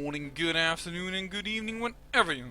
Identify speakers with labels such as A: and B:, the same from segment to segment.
A: morning, good afternoon, and good evening, wherever you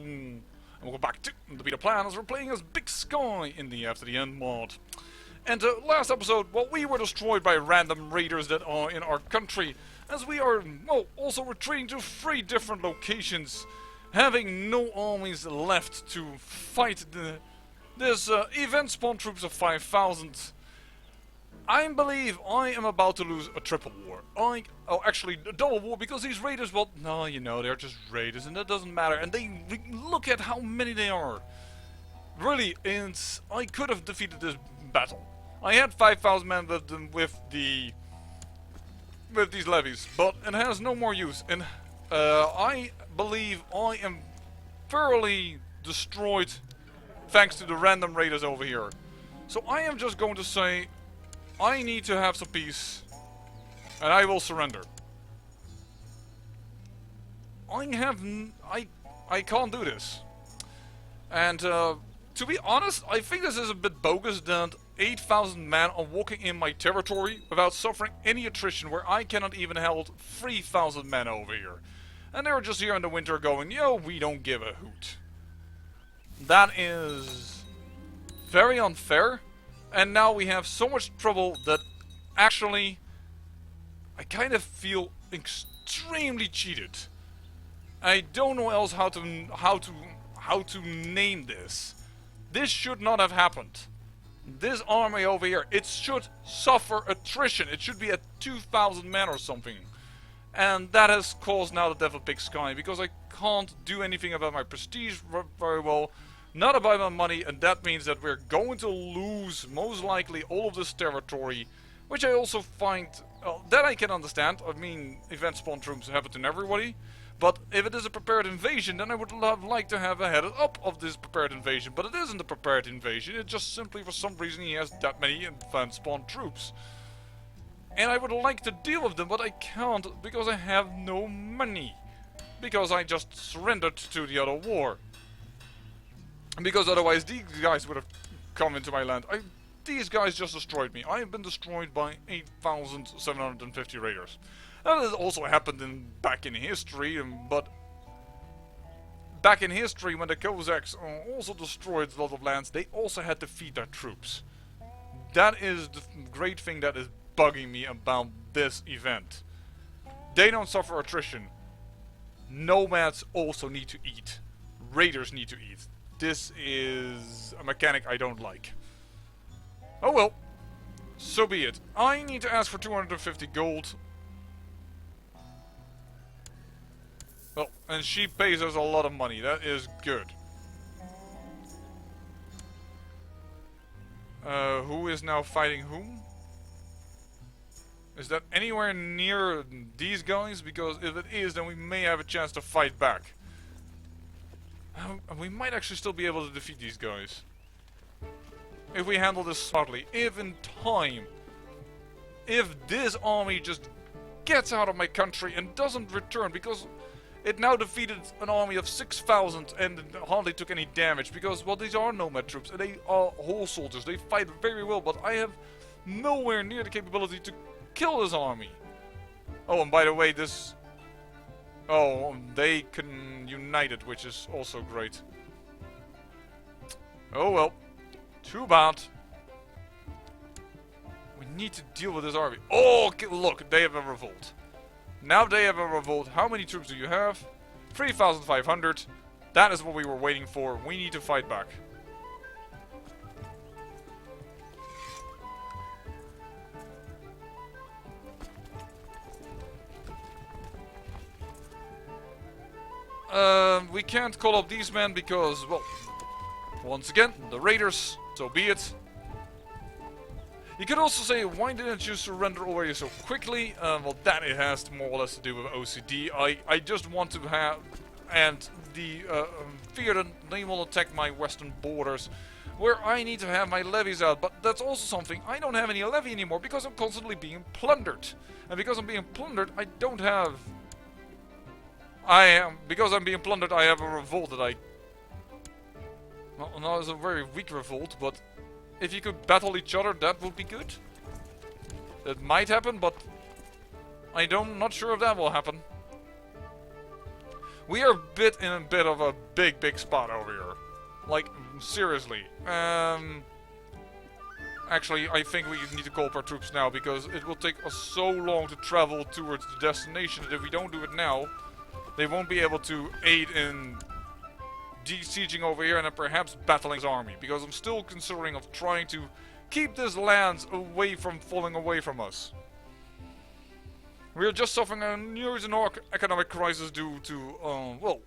A: and welcome back to the beta plan as we're playing as Big Sky in the After the End mod. And last episode, well, we were destroyed by random raiders that are in our country, as we are, well, also retreating to 3 different locations, having no armies left to fight this event spawn troops of 5,000. I believe I am about to lose a triple war. Actually a double war, because these raiders, well, no, you know, they're just raiders and that doesn't matter. And look at how many they are. Really, and I could have defeated this battle. I had 5,000 men with them with these levies, but it has no more use. And I believe I am thoroughly destroyed thanks to the random raiders over here. So I am just going to say, I need to have some peace, and I will surrender. I can't do this. And to be honest, I think this is a bit bogus that 8,000 men are walking in my territory without suffering any attrition, where I cannot even hold 3,000 men over here. And they're just here in the winter going, yo, we don't give a hoot. That is very unfair. And now we have so much trouble that actually I kind of feel extremely cheated. I don't know else how to name this. This should not have happened. This army over here, it should suffer attrition. It should be at 2,000 men or something. And that has caused now the death of Big Sky, because I can't do anything about my prestige very well. Not about my money, and that means that we're going to lose, most likely, all of this territory. Which I also find, that I can understand. I mean, event spawn troops happen to everybody. But if it is a prepared invasion, then I would have liked to have a head up of this prepared invasion. But it isn't a prepared invasion, it's just simply for some reason he has that many event spawn troops. And I would like to deal with them, but I can't, because I have no money. Because I just surrendered to the other war. Because otherwise these guys would have come into my land. These guys just destroyed me. I have been destroyed by 8,750 raiders. That has also happened back in history, but back in history when the Cossacks also destroyed a lot of lands, they also had to feed their troops. That is the great thing that is bugging me about this event. They don't suffer attrition. Nomads also need to eat. Raiders need to eat. This is a mechanic I don't like. Oh well, so be it. I need to ask for 250 gold. Well, and she pays us a lot of money. That is good. Who is now fighting whom? Is that anywhere near these guys? Because if it is, then we may have a chance to fight back. We might actually still be able to defeat these guys. If we handle this smartly. If in time. If this army just gets out of my country and doesn't return. Because it now defeated an army of 6,000 and hardly took any damage. Because, well, these are nomad troops. And they are whole soldiers. They fight very well. But I have nowhere near the capability to kill this army. Oh, and by the way, this... Oh, they can unite it, which is also great. Oh well. Too bad. We need to deal with this army. Oh, look, they have a revolt. Now they have a revolt. How many troops do you have? 3,500. That is what we were waiting for. We need to fight back. We can't call up these men because, well, once again, the raiders, so be it. You could also say, why didn't you surrender already so quickly? Well, that it has more or less to do with OCD. I just want to have, and the fear that they will attack my western borders, where I need to have my levies out. But that's also something, I don't have any levy anymore because I'm constantly being plundered. And because I'm being plundered, I don't have... because I'm being plundered, I have a revolt that I... Well, no, it's a very weak revolt, but if you could battle each other, that would be good. It might happen, but I'm not sure if that will happen. We are in a bit of a big spot over here. Like, seriously. Actually, I think we need to call up our troops now, because it will take us so long to travel towards the destination that if we don't do it now, they won't be able to aid in sieging over here and then perhaps battling his army. Because I'm still considering of trying to keep this land away from falling away from us. We are just suffering a new economic crisis due to, well,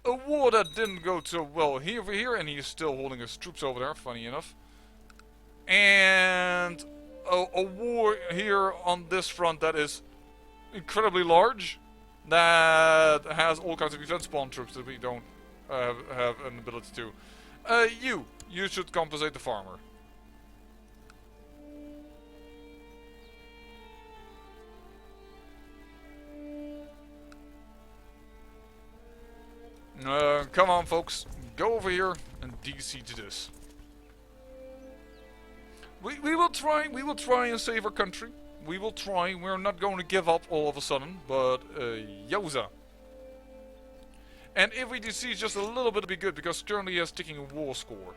A: a war that didn't go so well over here, and he's still holding his troops over there, funny enough. And a war here on this front that is incredibly large, that has all kinds of event spawn troops that we don't have an ability to. You should compensate the farmer. Come on, folks. Go over here and de-siege this. We will try and save our country. We will try. We're not going to give up all of a sudden, but yowza. And if we de-siege just a little bit, it'll be good, because currently he has ticking a war score.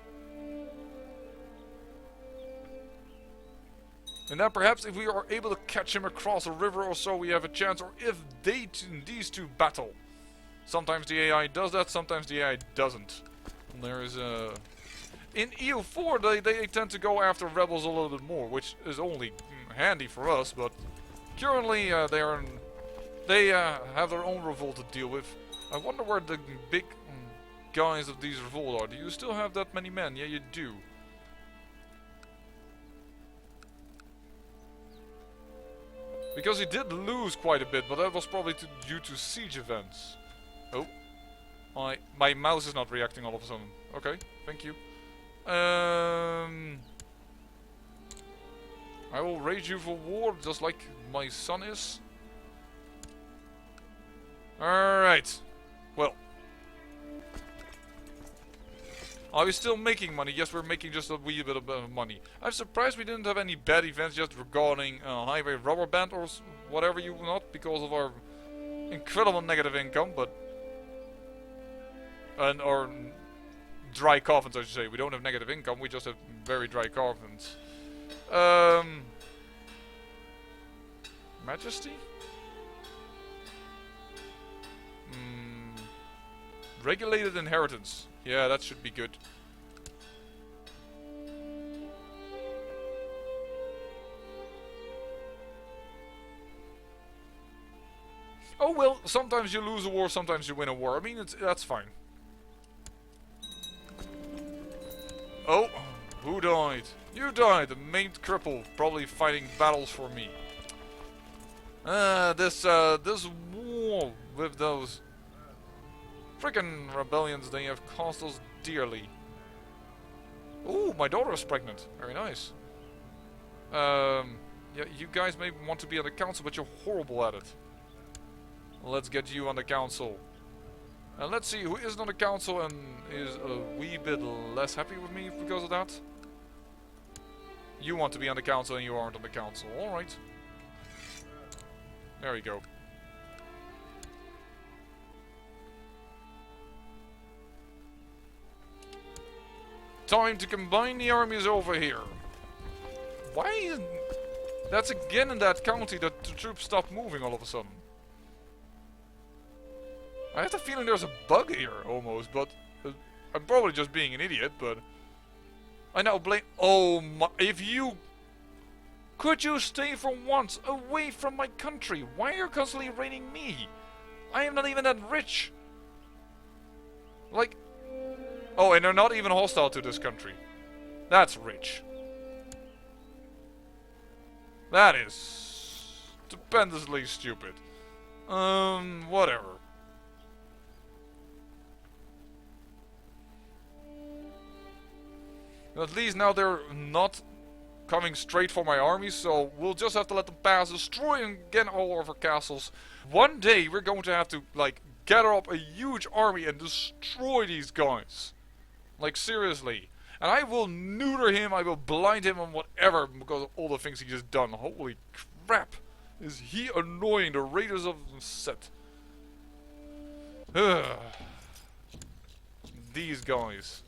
A: And then perhaps if we are able to catch him across a river or so, we have a chance. Or if these two battle. Sometimes the AI does that, sometimes the AI doesn't. And there is a... In EU4, they tend to go after rebels a little bit more, which is only handy for us, but currently they have their own revolt to deal with. I wonder where the big guys of these revolt are. Do you still have that many men? Yeah, you do. Because he did lose quite a bit, but that was probably due to siege events. Oh. My mouse is not reacting all of a sudden. Okay, thank you. I will raise you for war, just like my son is. Alright. Well. Are we still making money? Yes, we're making just a wee bit of money. I'm surprised we didn't have any bad events just regarding highway rubber band or whatever you want, because of our incredible negative income, but... or dry coffins, I should say. We don't have negative income, we just have very dry coffins. Majesty? Regulated inheritance. Yeah, that should be good. Oh well, sometimes you lose a war, sometimes you win a war. I mean, that's fine. Oh, who died? You died, the main cripple, probably fighting battles for me. This war with those frickin' rebellions, they have cost us dearly. Ooh, my daughter is pregnant. Very nice. Yeah, you guys may want to be on the council, but you're horrible at it. Let's get you on the council. And let's see who isn't on the council and is a wee bit less happy with me because of that. You want to be on the council and you aren't on the council. Alright. There we go. Time to combine the armies over here. Why is... That's again in that county that the troops stopped moving all of a sudden. I have the feeling there's a bug here, almost, but... I'm probably just being an idiot, but... I now blame... Oh my... If you... Could you stay for once away from my country? Why are you constantly raiding me? I am not even that rich. Like... Oh, and they're not even hostile to this country. That's rich. That is... stupendously stupid. Whatever. At least now they're not coming straight for my army, so we'll just have to let them pass, destroy again all of our castles. One day we're going to have to, like, gather up a huge army and destroy these guys. Like, seriously. And I will neuter him, I will blind him on whatever, because of all the things he has done. Holy crap. Is he annoying, the Raiders of Set. These guys.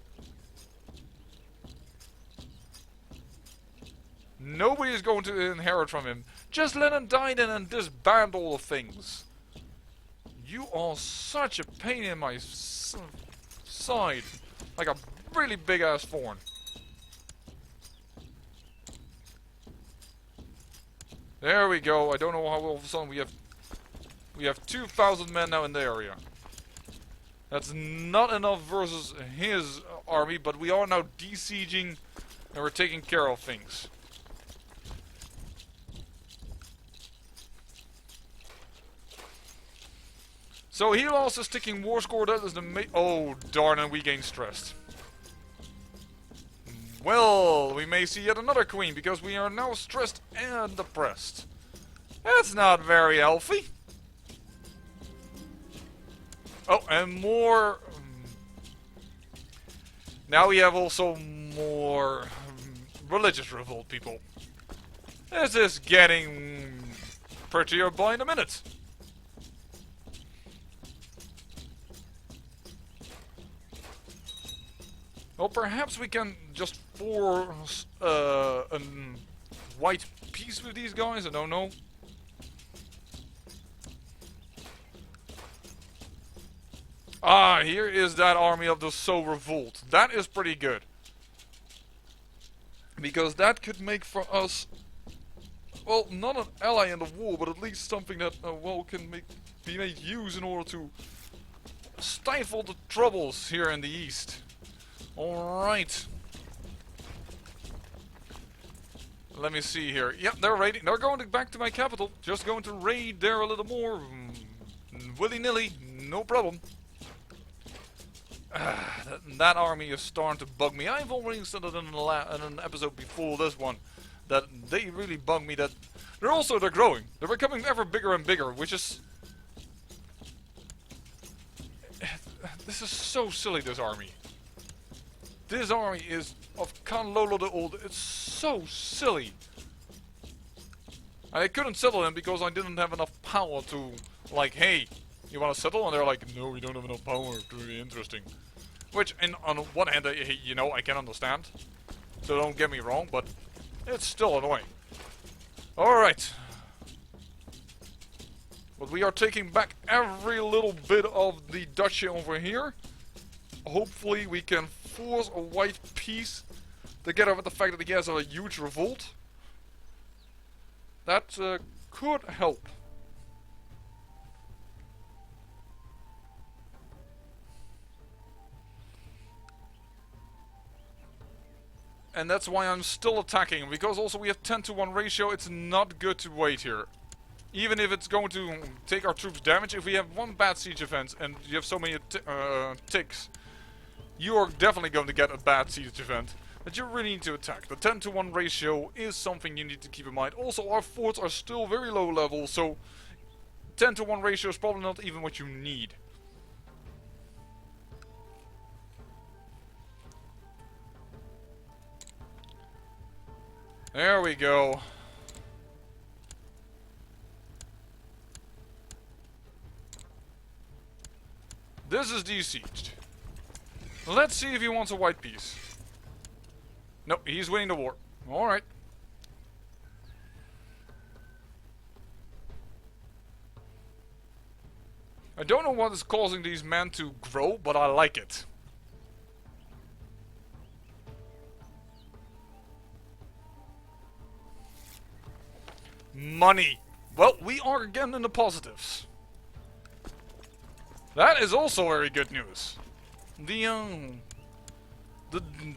A: Nobody is going to inherit from him. Just let him die then and disband all the things. You are such a pain in my side. Like a really big ass thorn. There we go. I don't know how all of a sudden we have 2,000 men now in the area. That's not enough versus his army, but we are now besieging and we're taking care of things. So he lost his ticking war score. That is the oh darn, and we gain stressed. Well, we may see yet another queen because we are now stressed and depressed. That's not very healthy. Oh, and more. Now we have also more religious revolt people. This is getting prettier by the minute. Well, perhaps we can just force a white peace with these guys. I don't know. Ah, here is that army of the Soul Revolt. That is pretty good. Because that could make for us, well, not an ally in the war, but at least something that, well, can be made use in order to stifle the troubles here in the east. Alright. Let me see here. Yep, they're raiding. They're going back to my capital. Just going to raid there a little more. Willy-nilly. No problem. That army is starting to bug me. I've already said it in an episode before this one. That they really bug me. That they're growing. They're becoming ever bigger and bigger. Which is... This is so silly, this army. This army is of Khan Lolo the Old. It's so silly. I couldn't settle him because I didn't have enough power to, like, hey, you want to settle? And they're like, no, we don't have enough power to be interesting. Which, on one hand, you know, I can understand. So don't get me wrong, but it's still annoying. Alright. But we are taking back every little bit of the duchy over here. Hopefully we can force a white peace together with the fact that he has a huge revolt. That could help. And that's why I'm still attacking, because also we have 10-to-1 ratio. It's not good to wait here. Even if it's going to take our troops damage, if we have one bad siege event and you have so many ticks, you are definitely going to get a bad siege event that you really need to attack. The 10-to-1 ratio is something you need to keep in mind. Also, our forts are still very low level, so 10-to-1 ratio is probably not even what you need. There we go. This is besieged. Let's see if he wants a white peace. No, he's winning the war. Alright. I don't know what is causing these men to grow, but I like it. Money. Well, we are again in the positives. That is also very good news. The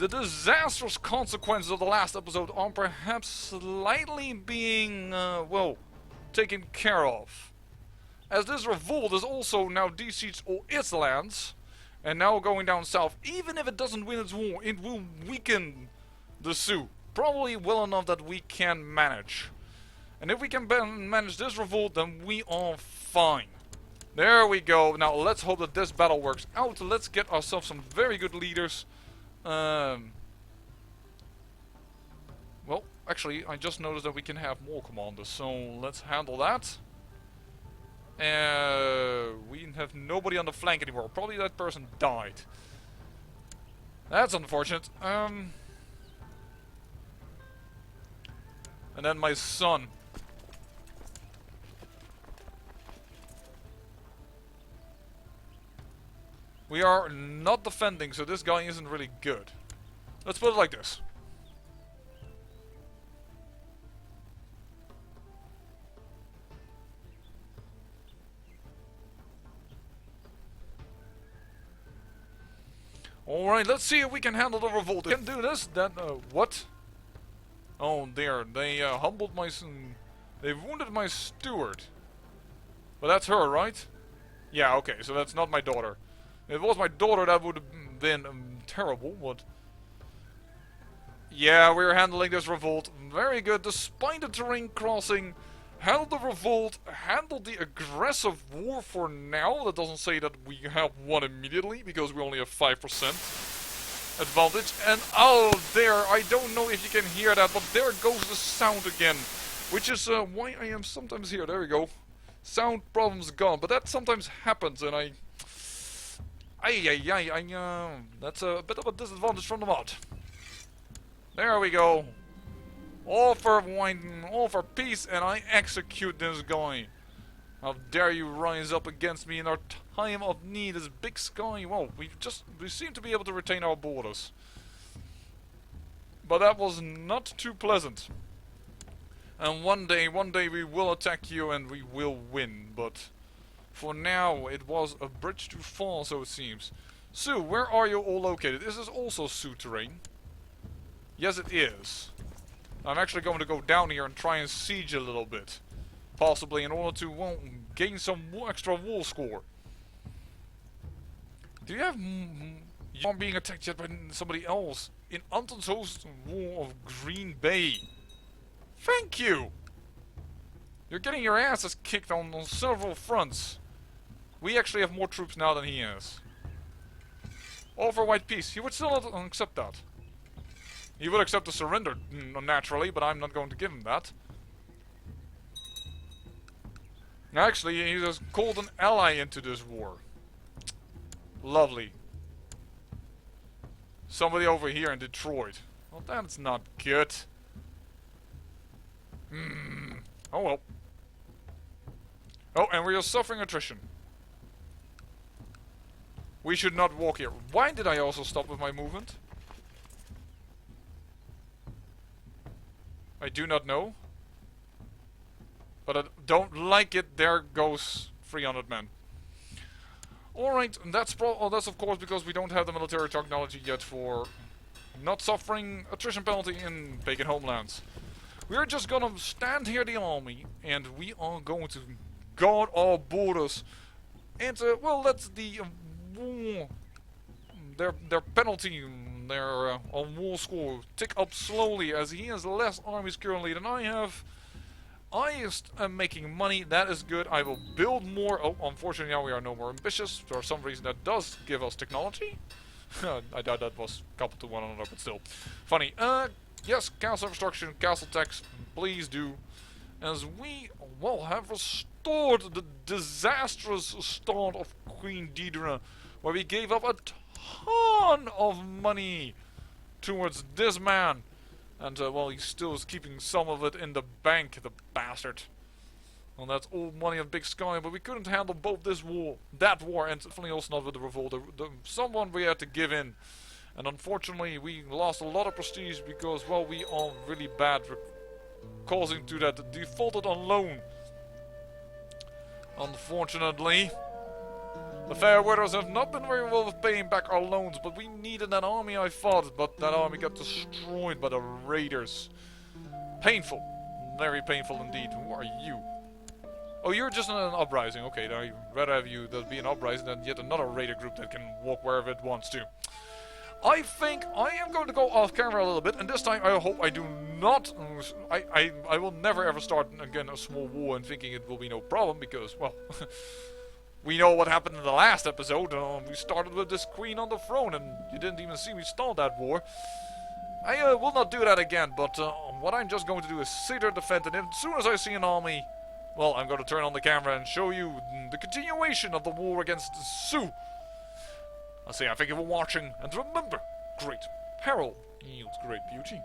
A: disastrous consequences of the last episode are perhaps slightly being, well, taken care of. As this revolt is also now besieged all its lands, and now going down south, even if it doesn't win its war, it will weaken the Sioux. Probably well enough that we can manage. And if we can manage this revolt, then we are fine. There we go. Now let's hope that this battle works out. Let's get ourselves some very good leaders. Well, actually, I just noticed that we can have more commanders, so let's handle that. We have nobody on the flank anymore. Probably that person died. That's unfortunate. And then my son. We are not defending, so this guy isn't really good. Let's put it like this. Alright, let's see if we can handle the revolt. We can do this, then, what? Oh, there, they humbled my son. They wounded my steward. But that's her, right? Yeah, okay, so that's not my daughter. If it was my daughter, that would have been terrible, but... Yeah, we're handling this revolt very good, despite the terrain crossing. Handled the revolt, handled the aggressive war for now. That doesn't say that we have won immediately, because we only have 5% advantage. And oh, there, I don't know if you can hear that, but there goes the sound again. Which is why I am sometimes here. There we go. Sound problems gone, but that sometimes happens, and that's a bit of a disadvantage from the mod. There we go. All for wine, all for peace, and I execute this guy. How dare you rise up against me in our time of need, this big sky. Well, we seem to be able to retain our borders. But that was not too pleasant. And one day we will attack you and we will win, but for now it was a bridge too far, so it seems. Sue, where are you all located? Is this also Sioux terrain? Yes, it is. I'm actually going to go down here and try and siege a little bit. Possibly in order to, well, gain some extra wall score. Do you have... You aren't being attacked yet by somebody else. In Anton's host wall of Green Bay. Thank you! You're getting your asses kicked on several fronts. We actually have more troops now than he has. All for white peace. He would still not accept that. He would accept the surrender, naturally, but I'm not going to give him that. Actually, he has called an ally into this war. Lovely. Somebody over here in Detroit. Well, that's not good. Oh well. Oh, and we are suffering attrition. We should not walk here. Why did I also stop with my movement? I do not know. But I don't like it. There goes 300 men. Alright, that's of course because we don't have the military technology yet for not suffering attrition penalty in pagan homelands. We're just gonna stand here, the army, and we are going to guard our borders. And, well, let the war, their penalty, their war score tick up slowly, as he has less armies currently than I have. I am making money, that is good. I will build more. Oh, unfortunately now we are no more ambitious. For some reason that does give us technology. I doubt that was coupled to one another, but still. Funny. Yes, castle construction, castle tax, please do. As we, well, have restored the disastrous start of Queen Deidre, where we gave up a ton of money towards this man. And, well, he still is keeping some of it in the bank, the bastard. Well, that's all money of Big Sky, but we couldn't handle both this war, that war, and definitely also not with the revolt. Someone we had to give in. And unfortunately, we lost a lot of prestige because, well, we are really bad for causing to that. Defaulted on loan. Unfortunately. The fair weathers have not been very well with paying back our loans, but we needed an army, I thought, but that army got destroyed by the raiders. Painful. Very painful indeed. Who are you? Oh, you're just an uprising. Okay, I'd rather have you that be an uprising than yet another raider group that can walk wherever it wants to. I think I am going to go off camera a little bit, and this time I hope I do not... I will never ever start again a small war and thinking it will be no problem, because, well... we know what happened in the last episode. We started with this queen on the throne, and you didn't even see me start that war. I will not do that again, but what I'm just going to do is sit there, defend, and as soon as I see an army well, I'm going to turn on the camera and show you the continuation of the war against Sioux. I say I thank you for watching, and remember, great peril yields great beauty.